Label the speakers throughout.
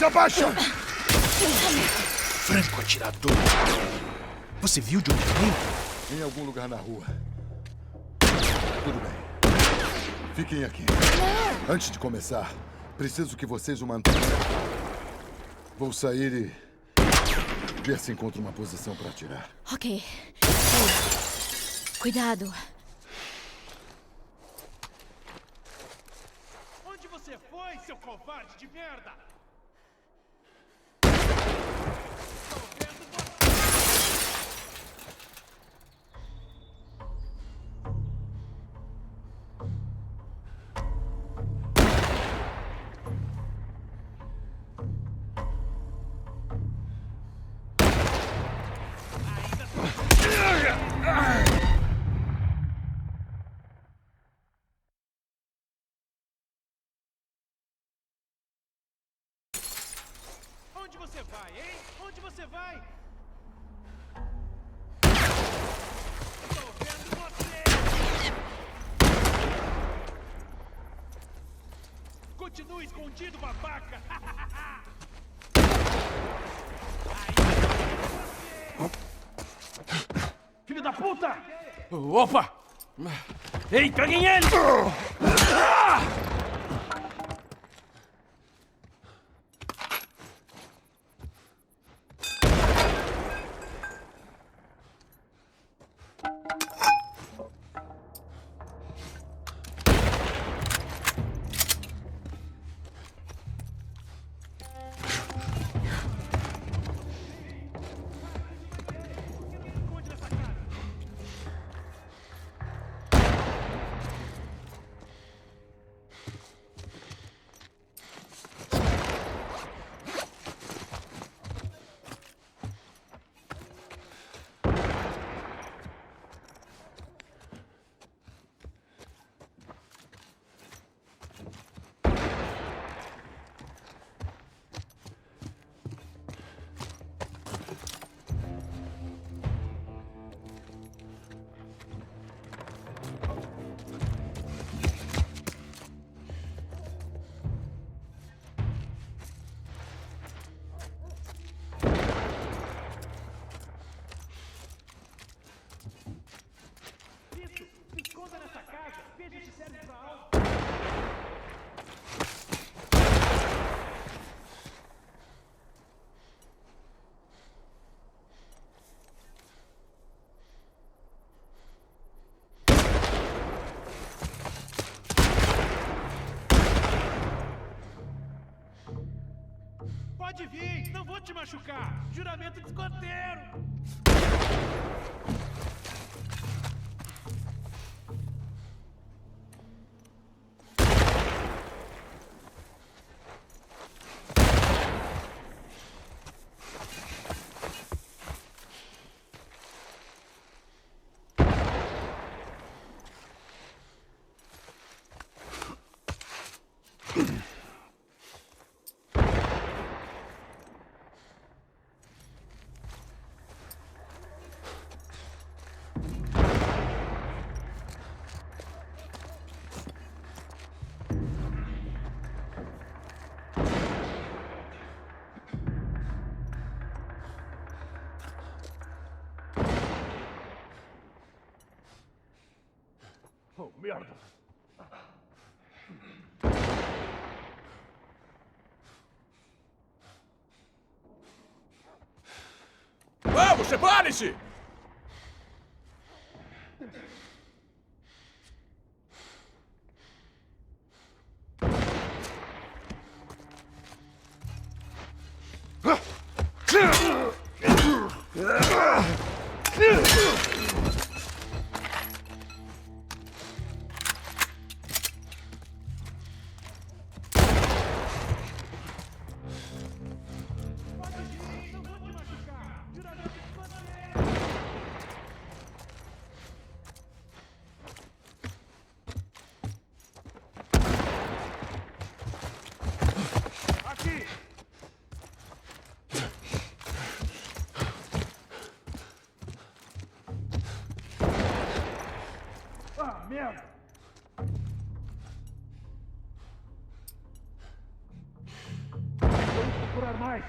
Speaker 1: Se abaixa!
Speaker 2: Franco atirador. Você viu de onde veio?
Speaker 1: Em algum lugar na rua. Tudo bem. Fiquem aqui. Antes de começar, preciso que vocês o mantenham. Vou sair e ver se encontro uma posição para atirar.
Speaker 3: Ok. Cuidado.
Speaker 4: Onde você foi, seu covarde de merda? Estou vendo você! Onde você vai, hein? Onde você vai? Estou vendo você! Continue escondido, babaca! Filho da puta!
Speaker 5: Opa! Ei, peguem ele!
Speaker 4: Esconda nessa caixa! Veja se serve pra algo! Pode vir! Não vou te machucar! Juramento de escoteiro!
Speaker 5: Oh, merda! Vamos, separe-se!
Speaker 4: Merda! mais.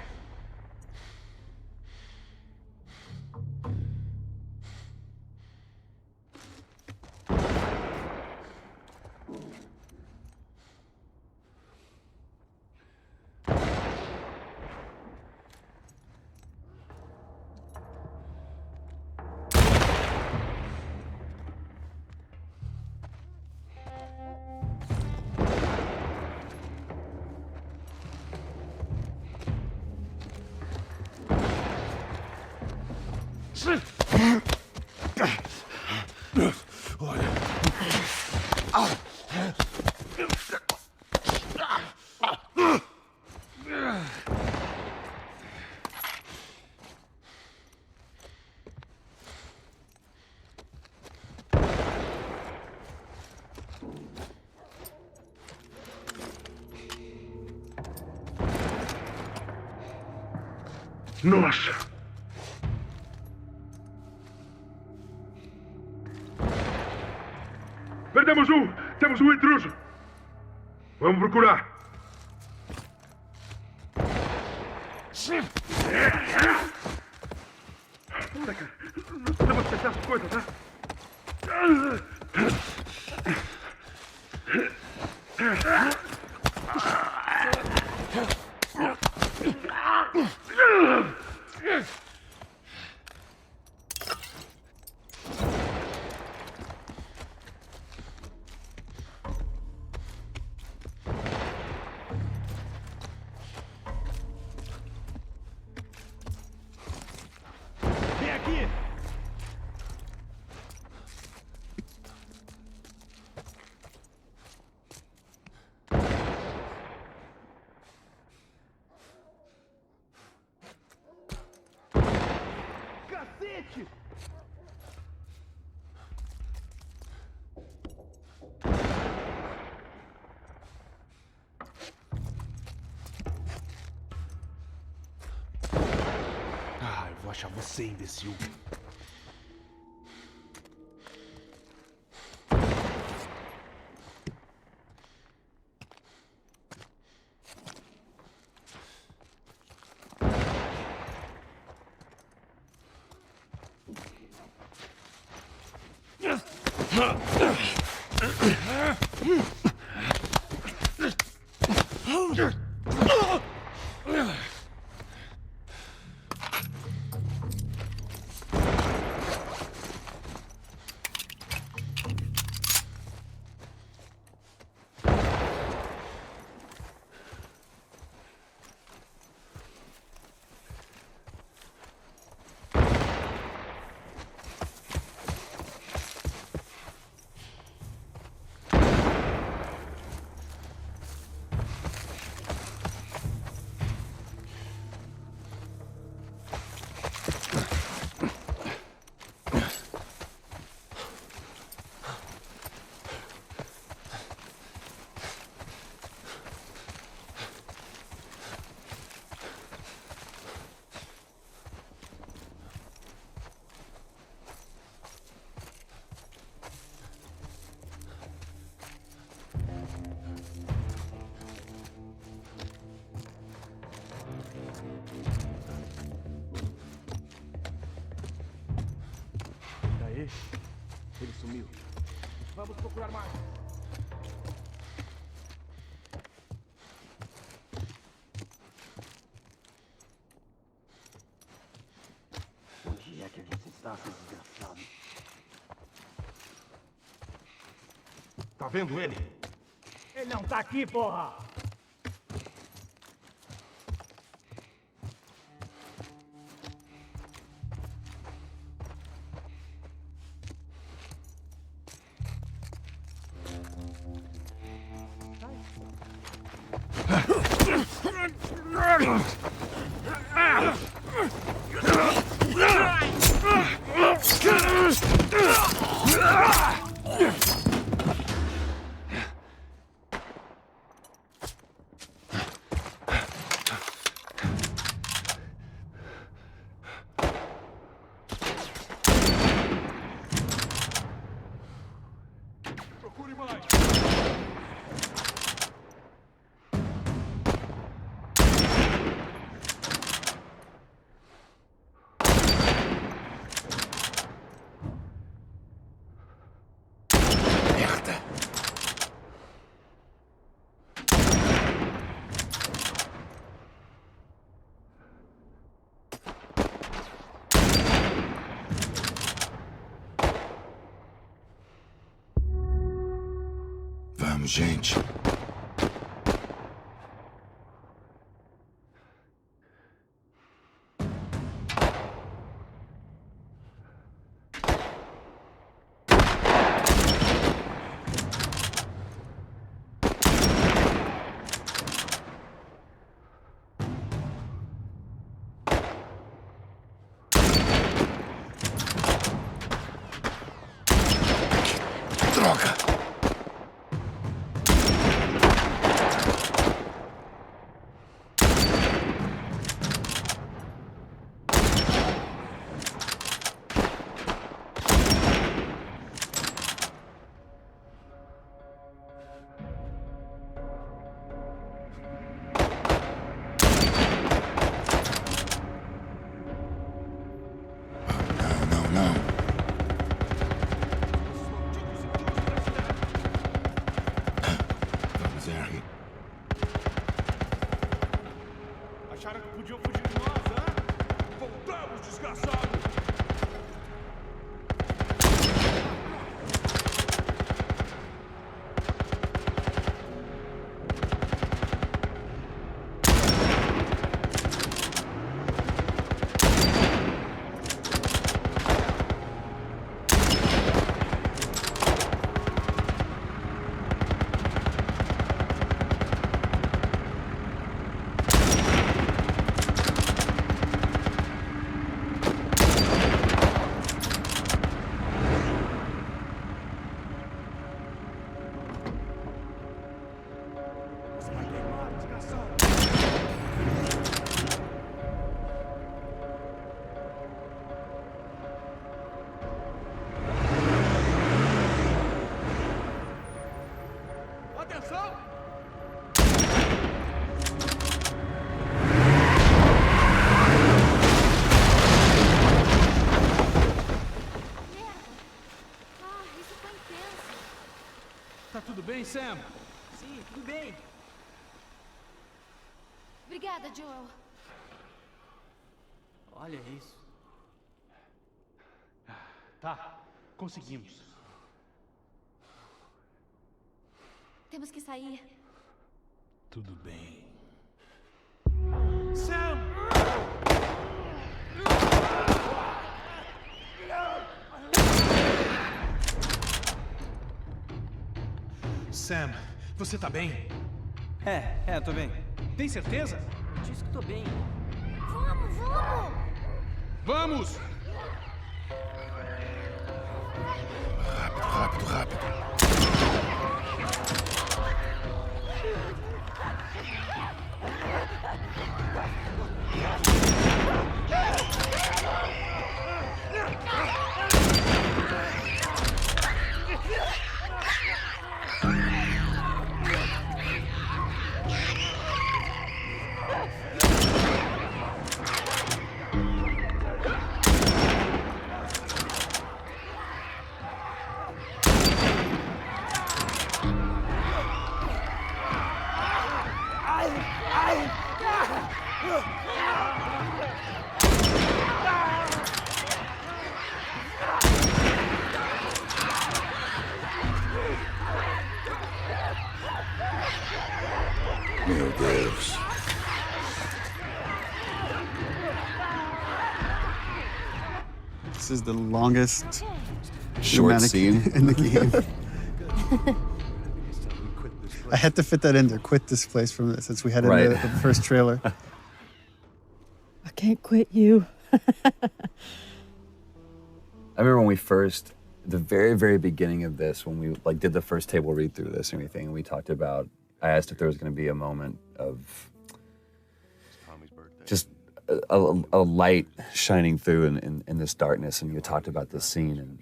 Speaker 3: Nossa! Perdemos um! Temos um intruso! Vamos procurar! Bora, cara. Temos que fechar as coisas, tá?
Speaker 4: Vem aqui! Cacete!
Speaker 2: Ah, eu vou achar você, imbecil.
Speaker 4: Daí, ele sumiu. Vamos procurar mais.
Speaker 6: Onde é que você está, seu desgraçado?
Speaker 4: Tá vendo ele? Ele não tá aqui, porra!
Speaker 5: Procure mais!
Speaker 1: gente. Droga! Não, não, não. Vamos, Henry.
Speaker 5: Acharam que podiam fugir de nós, hã? Voltamos, desgraçado! Atenção!
Speaker 7: Isso foi intenso.
Speaker 5: Tá tudo bem, Sam?
Speaker 6: Sim, tudo bem.
Speaker 7: Obrigada, Joel.
Speaker 6: Olha isso.
Speaker 5: Tá, conseguimos.
Speaker 7: Temos que sair.
Speaker 5: Tudo bem. Sam!
Speaker 2: Sam, você tá bem?
Speaker 6: Tô bem.
Speaker 2: Tem certeza?
Speaker 6: Eu disse que tô bem.
Speaker 7: Vamos, vamos!
Speaker 5: Vamos!
Speaker 1: Rápido, rápido. Meu Deus.
Speaker 8: This is the longest
Speaker 9: Short
Speaker 8: cinematic
Speaker 9: scene.
Speaker 8: in the game. I had to fit that in there. Quit this place from since we had it
Speaker 9: Right.
Speaker 8: in the first trailer.
Speaker 10: I can't quit you.
Speaker 9: I remember when we first, the very, very beginning of this, when we like did the first table read through this and everything, and we talked about, I asked if there was going to be a moment of just a light shining through in this darkness, and you talked about this scene, and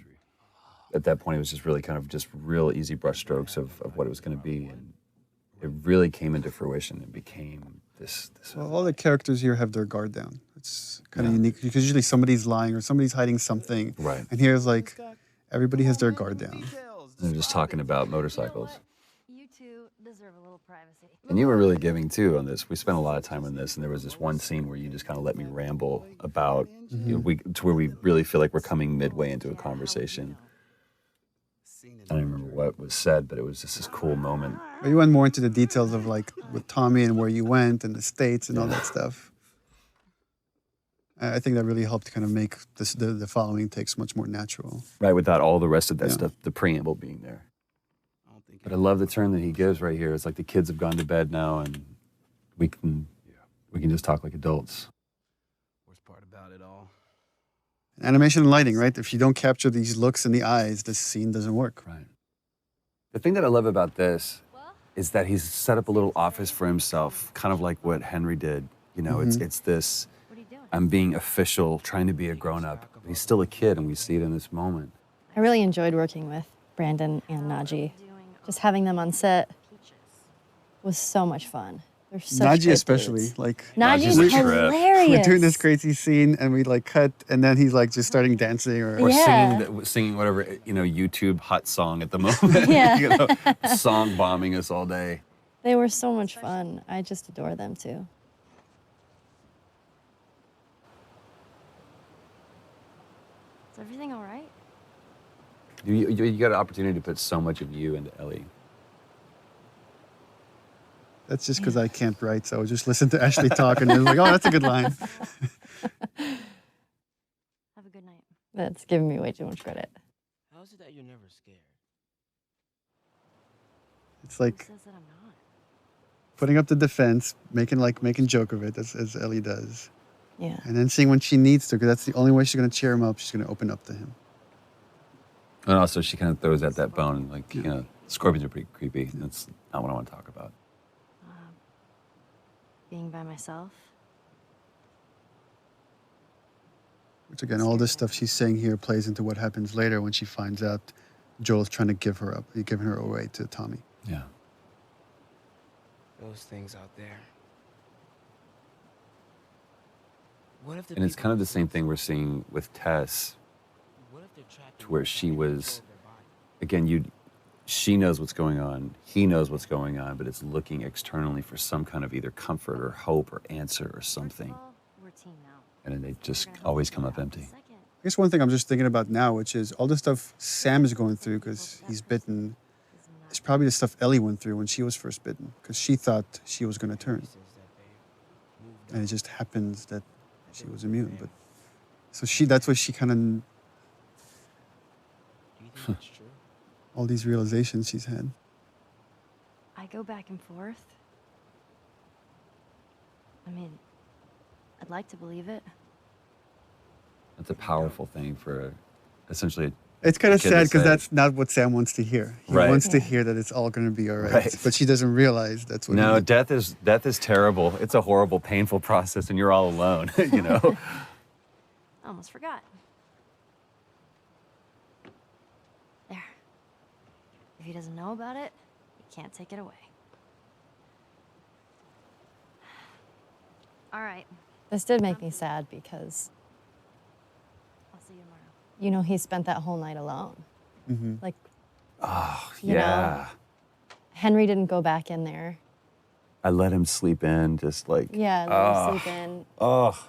Speaker 9: at that point it was just really kind of just real easy brushstrokes of what it was going to be, and it really came into fruition and became this
Speaker 8: Well, all the characters here have their guard down. It's kind of unique because usually somebody's lying or somebody's hiding something.
Speaker 9: Right.
Speaker 8: And here's like everybody has their guard down.
Speaker 9: and they're just talking about motorcycles.
Speaker 7: You two deserve a little privacy.
Speaker 9: And you were really giving too on this. We spent a lot of time on this, and there was this one scene where you just kind of let me ramble about you know, to where we really feel like we're coming midway into a conversation. I don't remember what was said, but it was just this cool moment.
Speaker 8: But you went more into the details of like with Tommy and where you went and the states and all that stuff. I think that really helped kind of make the following takes much more natural.
Speaker 9: Right, without all the rest of that stuff, the preamble being there. But I love the turn that he gives right here. It's like the kids have gone to bed now, and we can just talk like adults.
Speaker 2: Worst part about it all.
Speaker 8: Animation and lighting, right? If you don't capture these looks in the eyes, this scene doesn't work.
Speaker 9: Right. The thing that I love about this is that he's set up a little office for himself, kind of like what Henry did. You know, it's this, I'm being official, trying to be a grown-up. He's still a kid, and we see it in this moment.
Speaker 10: I really enjoyed working with Brandon and Najee. Just having them on set was so much fun. They're such
Speaker 8: Najee
Speaker 10: great
Speaker 8: especially,
Speaker 10: dudes.
Speaker 8: like
Speaker 10: Najee's
Speaker 9: a trip.
Speaker 10: hilarious.
Speaker 8: we're doing this crazy scene and we like cut and then he's like just starting dancing or
Speaker 9: Singing whatever, YouTube hot song at the moment.
Speaker 10: Yeah.
Speaker 9: Song bombing us all day.
Speaker 10: They were so much fun. I just adore them too.
Speaker 7: Is everything all right?
Speaker 9: You got an opportunity to put so much of you into Ellie.
Speaker 8: That's just because I can't write, so I just listen to Ashley talk and it was like, oh, that's a good line.
Speaker 7: Have a good night.
Speaker 10: That's giving me way too much credit.
Speaker 6: How is it that you're never scared?
Speaker 8: It's
Speaker 7: Who
Speaker 8: like
Speaker 7: says that I'm not?
Speaker 8: putting up the defense, making joke of it as Ellie does.
Speaker 10: Yeah.
Speaker 8: And then seeing when she needs to, because that's the only way she's going to cheer him up. She's going to open up to him.
Speaker 9: And also, she kind of throws out that bone, like, scorpions are pretty creepy. That's not what I want to talk about.
Speaker 7: Being by myself.
Speaker 8: Which again, all this stuff she's saying here plays into what happens later when she finds out Joel's trying to give her up, giving her away to Tommy.
Speaker 9: Yeah.
Speaker 6: Those things out there. What if the
Speaker 9: And it's
Speaker 6: people
Speaker 9: kind of the
Speaker 6: who
Speaker 9: same
Speaker 6: sense
Speaker 9: thing we're seeing with Tess,
Speaker 6: What if they're trapped
Speaker 9: to
Speaker 6: in
Speaker 9: where
Speaker 6: the
Speaker 9: she
Speaker 6: body
Speaker 9: was,
Speaker 6: control their body?
Speaker 9: again, she knows what's going on, he knows what's going on, but it's looking externally for some kind of either comfort or hope or answer or something.
Speaker 7: First of all, we're a team now.
Speaker 9: And then they just
Speaker 7: We're gonna help
Speaker 9: always
Speaker 7: each
Speaker 9: come
Speaker 7: other
Speaker 9: up
Speaker 7: out.
Speaker 9: empty.
Speaker 7: Second,
Speaker 8: I guess one thing I'm just thinking about now, which is all the stuff Sam is going through because he's bitten, is probably the stuff Ellie went through when she was first bitten, because she thought she was going to turn.
Speaker 6: Says that they moved
Speaker 8: And it just happens that she was immune. But so that's what she kind of,
Speaker 6: Do you think that's true?
Speaker 8: all these realizations she's had.
Speaker 7: I go back and forth. I mean, I'd like to believe it.
Speaker 9: That's a powerful thing for essentially.
Speaker 8: It's kind of
Speaker 9: kid to
Speaker 8: sad because
Speaker 9: say.
Speaker 8: that's not what Sam wants to hear. He
Speaker 9: Right.
Speaker 8: wants to hear that it's all going to be all right.
Speaker 9: Right.
Speaker 8: But she doesn't realize that's what
Speaker 9: No,
Speaker 8: he
Speaker 9: death is terrible. It's a horrible, painful process, and you're all alone.
Speaker 7: I almost forgot. There. If he doesn't know about it, he can't take it away. All right.
Speaker 10: This did make me sad because,
Speaker 7: I'll see you tomorrow.
Speaker 10: you know, he spent that whole night alone. Like,
Speaker 9: Oh,
Speaker 10: You know?
Speaker 9: yeah.
Speaker 10: Henry didn't go back in there.
Speaker 9: I let him sleep in, just like.
Speaker 10: Yeah, let him sleep in.
Speaker 9: Oh.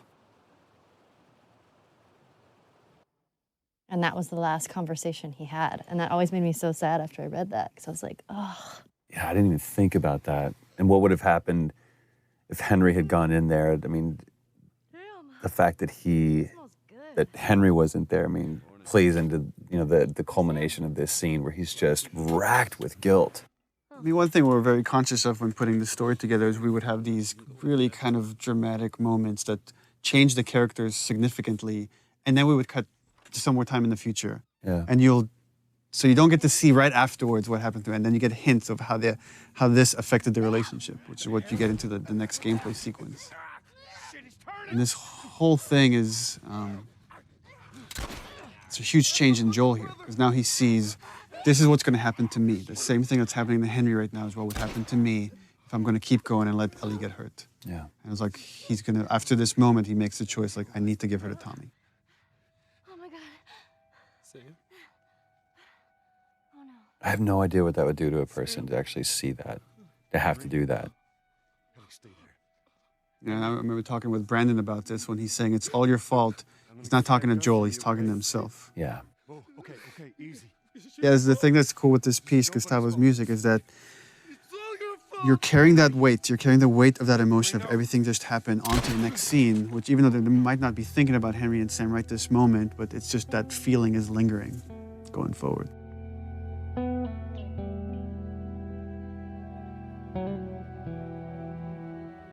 Speaker 10: And that was the last conversation he had. And that always made me so sad after I read that, because I was like, oh.
Speaker 9: Yeah, I didn't even think about that. And what would have happened if Henry had gone in there? I mean, the fact that
Speaker 7: Smells good.
Speaker 9: that Henry wasn't there, I mean, plays into, the culmination of this scene where he's just racked with guilt.
Speaker 8: I mean, one thing we're very conscious of when putting the story together is we would have these really kind of dramatic moments that change the characters significantly, and then we would cut to some more time in the future.
Speaker 9: Yeah.
Speaker 8: And so you don't get to see right afterwards what happened to it, and then you get hints of how this affected the relationship, which is what you get into the next gameplay sequence. And this whole thing is, it's a huge change in Joel here, because now he sees, this is what's going to happen to me. The same thing that's happening to Henry right now is what would happen to me if I'm going to keep going and let Ellie get hurt.
Speaker 9: Yeah.
Speaker 8: And it's like, after this moment, he makes the choice, like, I need to give her to Tommy.
Speaker 7: Oh my god. Oh no.
Speaker 9: I have no idea what that would do to a person to actually see that, to have to do that.
Speaker 8: Yeah, and I remember talking with Brandon about this when he's saying it's all your fault. He's not talking to Joel, he's talking to himself.
Speaker 9: Yeah.
Speaker 3: Oh, okay, easy.
Speaker 8: Yes, the thing that's cool with this piece, Gustavo's music, is that you're carrying that weight. You're carrying the weight of that emotion of everything just happened onto the next scene, which even though they might not be thinking about Henry and Sam right this moment, but it's just that feeling is lingering going forward.